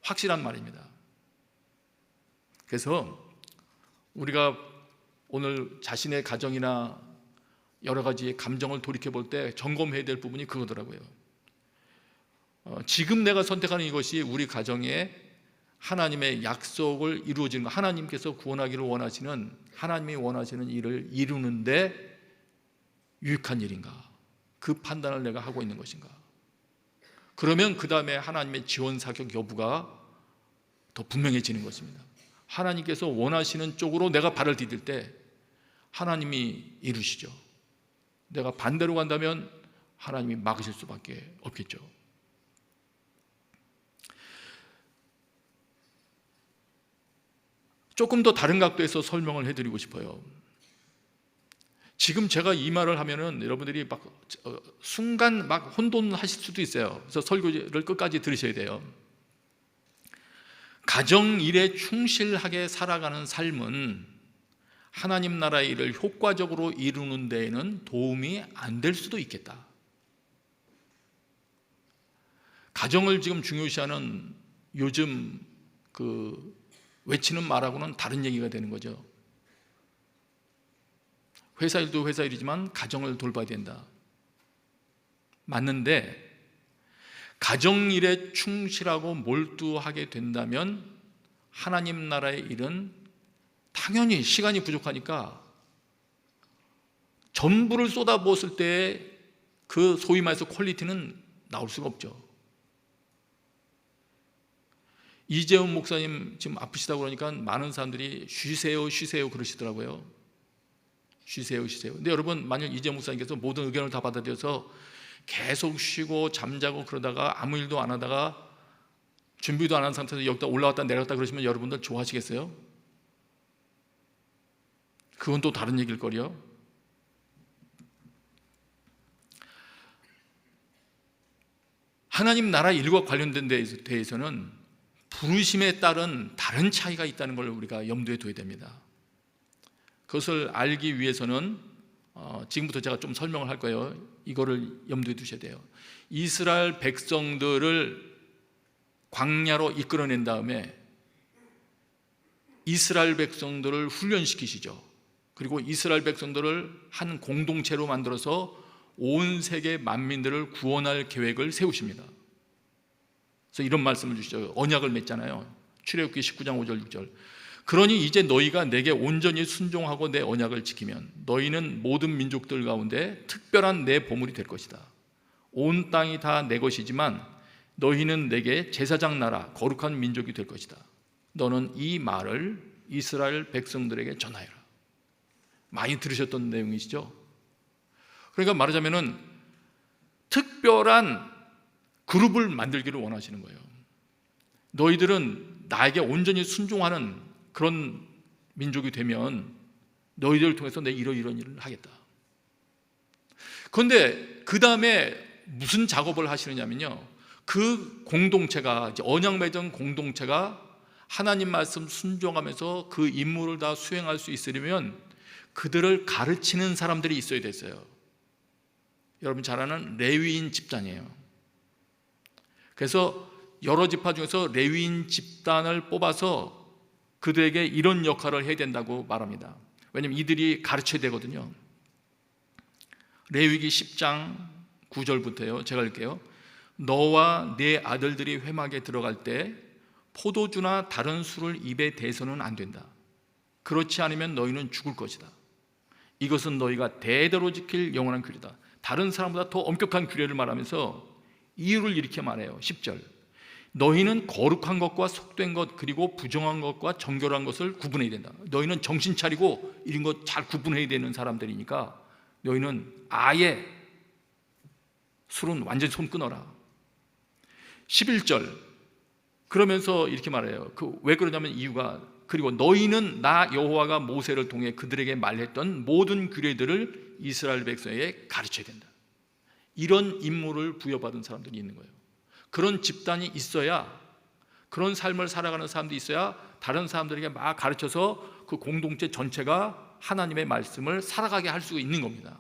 [SPEAKER 1] 확실한 말입니다. 그래서 우리가 오늘 자신의 가정이나 여러 가지 감정을 돌이켜 볼 때 점검해야 될 부분이 그거더라고요. 지금 내가 선택하는 이것이 우리 가정에 하나님의 약속을 이루어지는 것, 하나님께서 구원하기를 원하시는, 하나님이 원하시는 일을 이루는데 유익한 일인가? 그 판단을 내가 하고 있는 것인가? 그러면 그 다음에 하나님의 지원 사격 여부가 더 분명해지는 것입니다. 하나님께서 원하시는 쪽으로 내가 발을 디딜 때 하나님이 이루시죠. 내가 반대로 간다면 하나님이 막으실 수밖에 없겠죠. 조금 더 다른 각도에서 설명을 해드리고 싶어요. 지금 제가 이 말을 하면은 여러분들이 막 순간 막 혼돈하실 수도 있어요. 그래서 설교를 끝까지 들으셔야 돼요. 가정 일에 충실하게 살아가는 삶은 하나님 나라의 일을 효과적으로 이루는 데에는 도움이 안 될 수도 있겠다. 가정을 지금 중요시하는 요즘 그 외치는 말하고는 다른 얘기가 되는 거죠. 회사 일도 회사 일이지만 가정을 돌봐야 된다. 맞는데 가정 일에 충실하고 몰두하게 된다면 하나님 나라의 일은 당연히 시간이 부족하니까 전부를 쏟아부었을 때 그 소위 말해서 퀄리티는 나올 수가 없죠. 이재훈 목사님 지금 아프시다고 그러니까 많은 사람들이 쉬세요 그러시더라고요. 쉬세요. 근데 여러분, 만약 이재훈 목사님께서 모든 의견을 다 받아들여서 계속 쉬고 잠자고 그러다가 아무 일도 안 하다가 준비도 안 한 상태에서 여기다 올라왔다 내려갔다 그러시면 여러분들 좋아하시겠어요? 그건 또 다른 얘기일 거리요. 하나님 나라 일과 관련된 데에 대해서는 부르심에 따른 다른 차이가 있다는 걸 우리가 염두에 둬야 됩니다. 그것을 알기 위해서는 지금부터 제가 좀 설명을 할 거예요. 이거를 염두에 두셔야 돼요. 이스라엘 백성들을 광야로 이끌어낸 다음에 이스라엘 백성들을 훈련시키시죠. 그리고 이스라엘 백성들을 한 공동체로 만들어서 온 세계 만민들을 구원할 계획을 세우십니다. 그래서 이런 말씀을 주시죠. 언약을 맺잖아요. 출애굽기 19장 5절 6절. 그러니 이제 너희가 내게 온전히 순종하고 내 언약을 지키면 너희는 모든 민족들 가운데 특별한 내 보물이 될 것이다. 온 땅이 다 내 것이지만 너희는 내게 제사장 나라 거룩한 민족이 될 것이다. 너는 이 말을 이스라엘 백성들에게 전하여라. 많이 들으셨던 내용이시죠? 그러니까 말하자면은 특별한 그룹을 만들기를 원하시는 거예요. 너희들은 나에게 온전히 순종하는 그런 민족이 되면 너희들을 통해서 내 이런 일을 하겠다. 그런데 그 다음에 무슨 작업을 하시느냐면요, 그 공동체가, 이제 언약 맺은 공동체가 하나님 말씀 순종하면서 그 임무를 다 수행할 수 있으려면 그들을 가르치는 사람들이 있어야 됐어요. 여러분 잘 아는 레위인 집단이에요. 그래서 여러 지파 중에서 레위인 집단을 뽑아서 그들에게 이런 역할을 해야 된다고 말합니다. 왜냐하면 이들이 가르쳐야 되거든요. 레위기 10장 9절부터요. 제가 읽게요. 너와 네 아들들이 회막에 들어갈 때 포도주나 다른 술을 입에 대서는 안 된다. 그렇지 않으면 너희는 죽을 것이다. 이것은 너희가 대대로 지킬 영원한 규례다. 다른 사람보다 더 엄격한 규례를 말하면서 이유를 이렇게 말해요. 10절. 너희는 거룩한 것과 속된 것 그리고 부정한 것과 정결한 것을 구분해야 된다. 너희는 정신 차리고 이런 것 잘 구분해야 되는 사람들이니까 너희는 아예 술은 완전히 손 끊어라. 11절. 그러면서 이렇게 말해요. 왜 그러냐면 이유가, 그리고 너희는 나 여호와가 모세를 통해 그들에게 말했던 모든 규례들을 이스라엘 백성에게 가르쳐야 된다. 이런 임무를 부여받은 사람들이 있는 거예요. 그런 집단이 있어야, 그런 삶을 살아가는 사람들이 있어야 다른 사람들에게 막 가르쳐서 그 공동체 전체가 하나님의 말씀을 살아가게 할 수 있는 겁니다.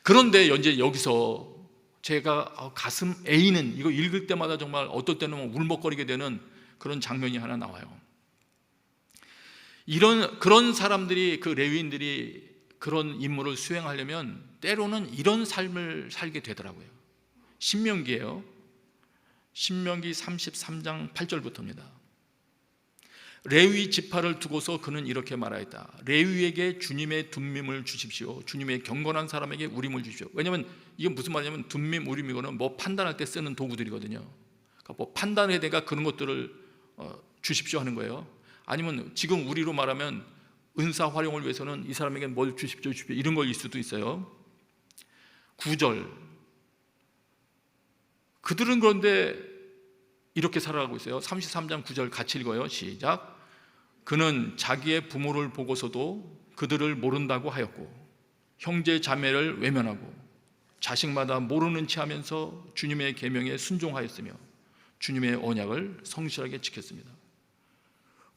[SPEAKER 1] 그런데 이제 여기서 제가 가슴 애이는, 이거 읽을 때마다 정말 어떨 때는 울먹거리게 되는 그런 장면이 하나 나와요. 그런 사람들이, 그 레위인들이 그런 임무를 수행하려면 때로는 이런 삶을 살게 되더라고요. 신명기예요. 신명기 33장 8절부터입니다. 레위 지파를 두고서 그는 이렇게 말하였다. 레위에게 주님의 둠밈을 주십시오. 주님의 경건한 사람에게 우림을 주십시오. 왜냐하면 이게 무슨 말이냐면 둠밈, 우림 이거는 뭐 판단할 때 쓰는 도구들이거든요. 그러니까 뭐 판단해야 되니까 그런 것들을 주십시오 하는 거예요. 아니면 지금 우리로 말하면 은사 활용을 위해서는 이 사람에게 뭘 주십시오 이런 걸일 수도 있어요. 9절. 그들은 그런데 이렇게 살아가고 있어요. 33장 9절 같이 읽어요. 시작. 그는 자기의 부모를 보고서도 그들을 모른다고 하였고 형제 자매를 외면하고 자식마다 모르는 체 하면서 주님의 계명에 순종하였으며 주님의 언약을 성실하게 지켰습니다.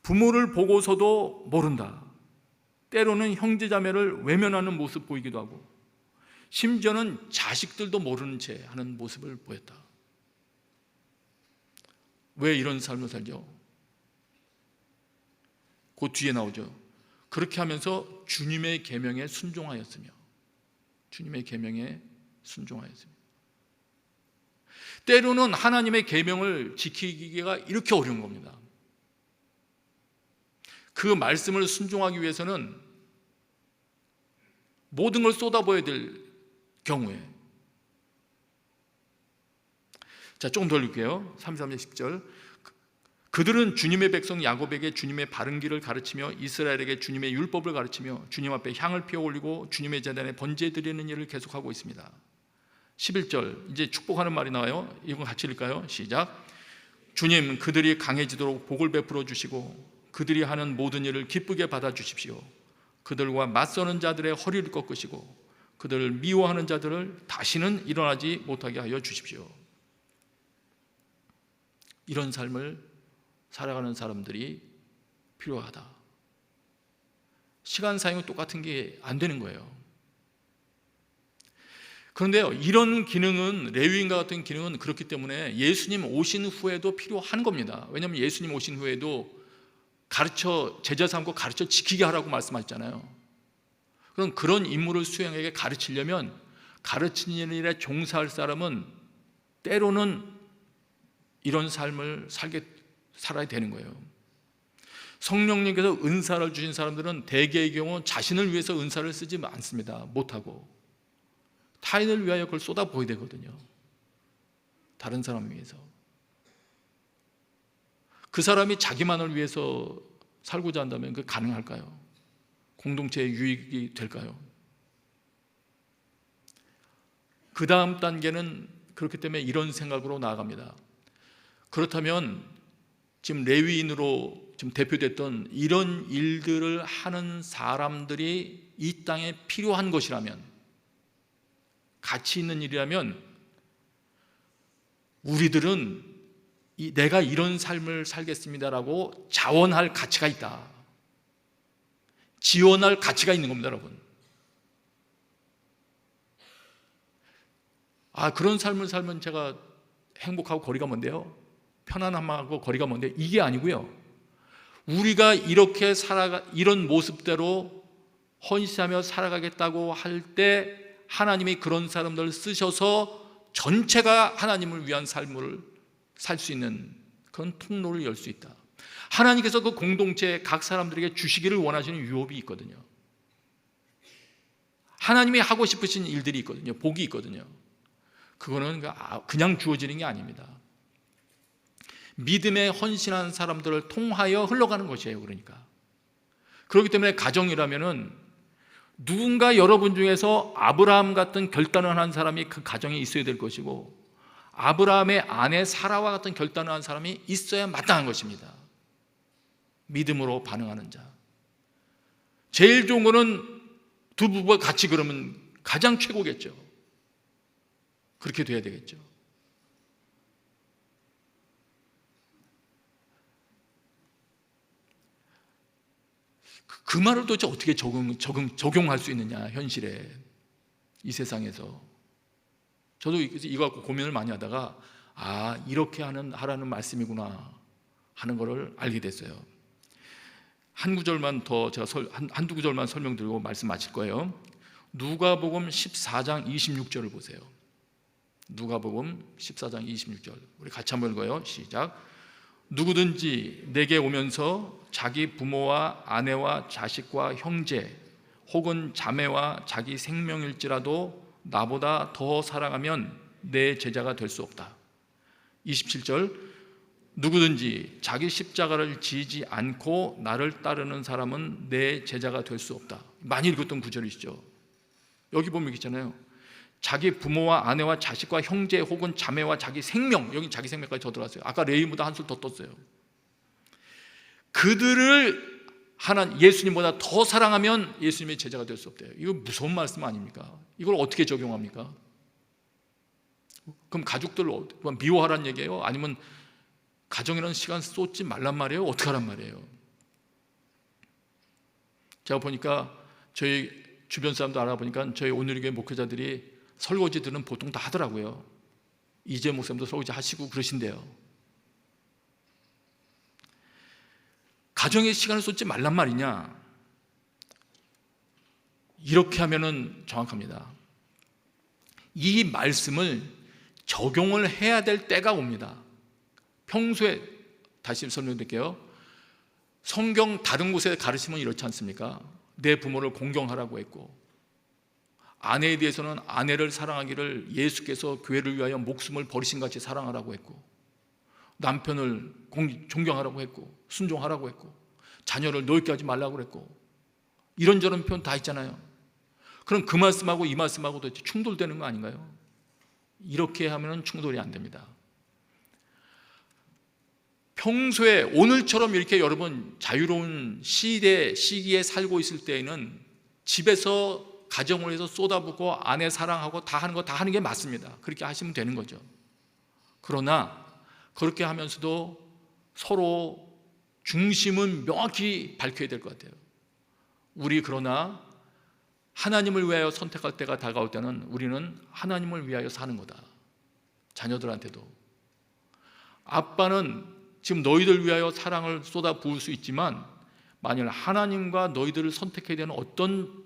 [SPEAKER 1] 부모를 보고서도 모른다. 때로는 형제 자매를 외면하는 모습 보이기도 하고 심지어는 자식들도 모르는 채 하는 모습을 보였다. 왜 이런 삶을 살죠? 그 뒤에 나오죠. 그렇게 하면서 주님의 계명에 순종하였으며 주님의 계명에 순종하였습니다. 때로는 하나님의 계명을 지키기가 이렇게 어려운 겁니다. 그 말씀을 순종하기 위해서는 모든 걸 쏟아부어야 될 경우에, 자, 조금 더 읽을게요. 33절 10절. 그들은 주님의 백성 야곱에게 주님의 바른 길을 가르치며 이스라엘에게 주님의 율법을 가르치며 주님 앞에 향을 피워 올리고 주님의 제단에 번제 드리는 일을 계속하고 있습니다. 11절. 이제 축복하는 말이 나와요. 이건 같이 읽을까요? 시작. 주님, 그들이 강해지도록 복을 베풀어 주시고 그들이 하는 모든 일을 기쁘게 받아 주십시오. 그들과 맞서는 자들의 허리를 꺾으시고 그들을 미워하는 자들을 다시는 일어나지 못하게 하여 주십시오. 이런 삶을 살아가는 사람들이 필요하다. 시간 사용은 똑같은 게 안 되는 거예요. 그런데요, 이런 기능은, 레위인과 같은 기능은 그렇기 때문에 예수님 오신 후에도 필요한 겁니다. 왜냐하면 예수님 오신 후에도 제자 삼고 가르쳐 지키게 하라고 말씀하셨잖아요. 그럼 그런 임무를 수행하게 가르치려면 가르치는 일에 종사할 사람은 때로는 이런 삶을 살아야 되는 거예요. 성령님께서 은사를 주신 사람들은 대개의 경우 자신을 위해서 은사를 쓰지 않습니다. 못하고 타인을 위하여 그걸 쏟아부어야 되거든요. 다른 사람을 위해서. 그 사람이 자기만을 위해서 살고자 한다면 그게 가능할까요? 공동체의 유익이 될까요? 그 다음 단계는 그렇기 때문에 이런 생각으로 나아갑니다. 그렇다면 지금 레위인으로 지금 대표됐던 이런 일들을 하는 사람들이 이 땅에 필요한 것이라면, 가치 있는 일이라면 우리들은 내가 이런 삶을 살겠습니다라고 자원할 가치가 있다. 지원할 가치가 있는 겁니다, 여러분. 그런 삶을 살면 제가 행복하고 거리가 먼데요, 편안함하고 거리가 먼데, 이게 아니고요. 우리가 이렇게 이런 모습대로 헌신하며 살아가겠다고 할 때 하나님이 그런 사람들을 쓰셔서 전체가 하나님을 위한 삶을 살 수 있는 그런 통로를 열 수 있다. 하나님께서 그 공동체 각 사람들에게 주시기를 원하시는 유업이 있거든요. 하나님이 하고 싶으신 일들이 있거든요. 복이 있거든요. 그거는 그냥 주어지는 게 아닙니다. 믿음에 헌신한 사람들을 통하여 흘러가는 것이에요. 그러니까 그렇기 때문에 가정이라면은 누군가 여러분 중에서 아브라함 같은 결단을 한 사람이 그 가정에 있어야 될 것이고, 아브라함의 아내 사라와 같은 결단을 한 사람이 있어야 마땅한 것입니다. 믿음으로 반응하는 자. 제일 좋은 거는 두 부부가 같이 그러면 가장 최고겠죠. 그렇게 돼야 되겠죠. 그 말을 도대체 어떻게 적용할 수 있느냐, 현실에, 이 세상에서. 저도 이거 갖고 고민을 많이 하다가 이렇게 하라는 말씀이구나 하는 것을 알게 됐어요. 한 구절만 더 제가 한두 구절만 설명드리고 말씀 마칠 거예요. 누가복음 14장 26절을 보세요. 누가복음 14장 26절, 우리 같이 한번 읽어요. 시작. 누구든지 내게 오면서 자기 부모와 아내와 자식과 형제 혹은 자매와 자기 생명일지라도 나보다 더 사랑하면 내 제자가 될 수 없다. 27절, 누구든지 자기 십자가를 지지 않고 나를 따르는 사람은 내 제자가 될 수 없다. 많이 읽었던 구절이시죠. 여기 보면 있잖아요. 자기 부모와 아내와 자식과 형제 혹은 자매와 자기 생명, 여기 자기 생명까지 더 들어갔어요. 아까 레위보다 한술 더 떴어요. 그들을 예수님보다 더 사랑하면 예수님의 제자가 될 수 없대요. 이거 무서운 말씀 아닙니까? 이걸 어떻게 적용합니까? 그럼 가족들 미워하란 얘기예요? 아니면 가정이라는 시간 쏟지 말란 말이에요? 어떻게 하란 말이에요? 제가 보니까 저희 주변 사람도 알아보니까 저희 오늘교회 목회자들이 설거지들은 보통 다 하더라고요. 이재 목사님도 설거지 하시고 그러신대요. 가정에 시간을 쏟지 말란 말이냐? 이렇게 하면은 정확합니다. 이 말씀을 적용을 해야 될 때가 옵니다. 평소에, 다시 설명드릴게요. 성경 다른 곳에 가르치면 이렇지 않습니까? 내 부모를 공경하라고 했고, 아내에 대해서는 아내를 사랑하기를 예수께서 교회를 위하여 목숨을 버리신 같이 사랑하라고 했고, 남편을 존경하라고 했고, 순종하라고 했고, 자녀를 노엽게 하지 말라고 그랬고, 이런저런 표현 다 있잖아요. 그럼 그 말씀하고 이 말씀하고 도대체 충돌되는 거 아닌가요? 이렇게 하면 충돌이 안 됩니다. 평소에 오늘처럼 이렇게 여러분 자유로운 시기에 살고 있을 때에는 집에서 가정을 위해서 쏟아붓고 아내 사랑하고 다 하는 게 맞습니다. 그렇게 하시면 되는 거죠. 그러나 그렇게 하면서도 서로 중심은 명확히 밝혀야 될 것 같아요. 그러나 하나님을 위하여 선택할 때가 다가올 때는 우리는 하나님을 위하여 사는 거다. 자녀들한테도. 아빠는 지금 너희들 위하여 사랑을 쏟아 부을 수 있지만 만일 하나님과 너희들을 선택해야 되는 어떤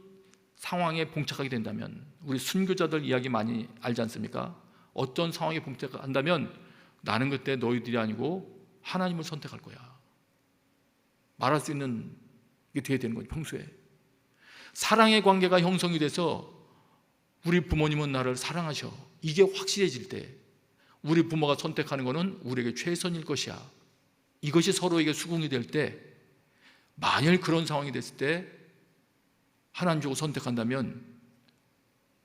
[SPEAKER 1] 상황에 봉착하게 된다면, 우리 순교자들 이야기 많이 알지 않습니까? 어떤 상황에 봉착한다면 나는 그때 너희들이 아니고 하나님을 선택할 거야 말할 수 있는 게 돼야 되는 거죠. 평소에 사랑의 관계가 형성이 돼서 우리 부모님은 나를 사랑하셔, 이게 확실해질 때 우리 부모가 선택하는 것은 우리에게 최선일 것이야, 이것이 서로에게 수긍이 될 때, 만일 그런 상황이 됐을 때 하나님 주고 선택한다면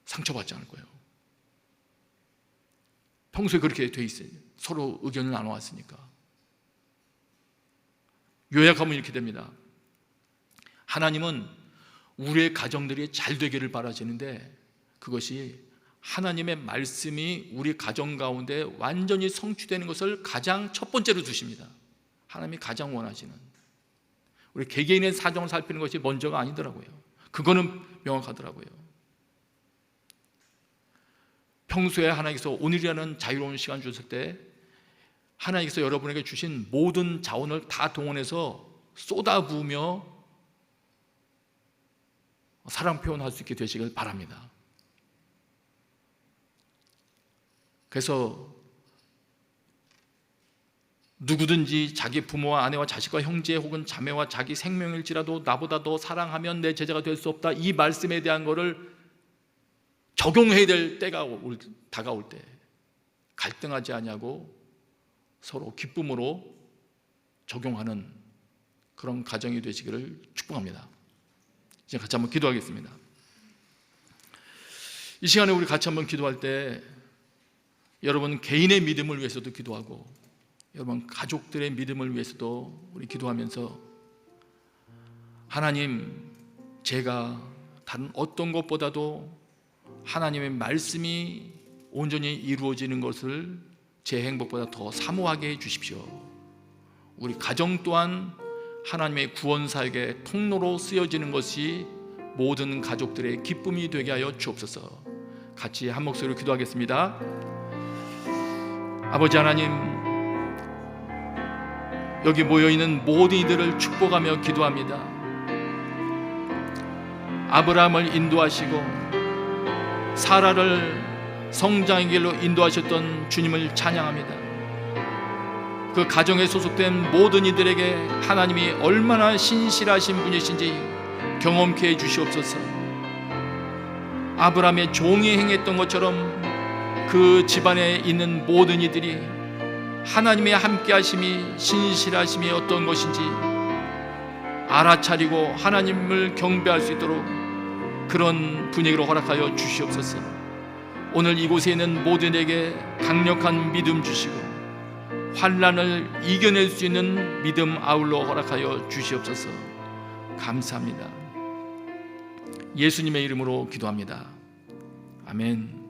[SPEAKER 1] 상처받지 않을 거예요. 평소에 그렇게 돼 있어요. 서로 의견을 나눠왔으니까. 요약하면 이렇게 됩니다. 하나님은 우리의 가정들이 잘 되기를 바라시는데, 그것이 하나님의 말씀이 우리 가정 가운데 완전히 성취되는 것을 가장 첫 번째로 두십니다. 하나님이 가장 원하시는, 우리 개개인의 사정을 살피는 것이 먼저가 아니더라고요. 그거는 명확하더라고요. 평소에 하나님께서 오늘이라는 자유로운 시간 주셨을 때 하나님께서 여러분에게 주신 모든 자원을 다 동원해서 쏟아부으며 사랑 표현할 수 있게 되시길 바랍니다. 그래서 누구든지 자기 부모와 아내와 자식과 형제 혹은 자매와 자기 생명일지라도 나보다 더 사랑하면 내 제자가 될 수 없다. 이 말씀에 대한 것을 적용해야 될 때가 다가올 때 갈등하지 아니하고 서로 기쁨으로 적용하는 그런 가정이 되시기를 축복합니다. 이제 같이 한번 기도하겠습니다. 이 시간에 우리 같이 한번 기도할 때 여러분 개인의 믿음을 위해서도 기도하고 여러분 가족들의 믿음을 위해서도 우리 기도하면서 하나님, 제가 다른 어떤 것보다도 하나님의 말씀이 온전히 이루어지는 것을 제 행복보다 더 사모하게 해 주십시오. 우리 가정 또한 하나님의 구원 사역의 통로로 쓰여지는 것이 모든 가족들의 기쁨이 되게 하여 주옵소서. 같이 한 목소리로 기도하겠습니다. 아버지 하나님, 여기 모여있는 모든 이들을 축복하며 기도합니다. 아브라함을 인도하시고 사라를 성장의 길로 인도하셨던 주님을 찬양합니다. 그 가정에 소속된 모든 이들에게 하나님이 얼마나 신실하신 분이신지 경험케 해 주시옵소서. 아브라함의 종이 행했던 것처럼 그 집안에 있는 모든 이들이 하나님의 함께 하심이 신실하심이 어떤 것인지 알아차리고 하나님을 경배할 수 있도록 그런 분위기로 허락하여 주시옵소서. 오늘 이곳에 있는 모든에게 강력한 믿음 주시고 환난을 이겨낼 수 있는 믿음 아울러 허락하여 주시옵소서. 감사합니다. 예수님의 이름으로 기도합니다. 아멘.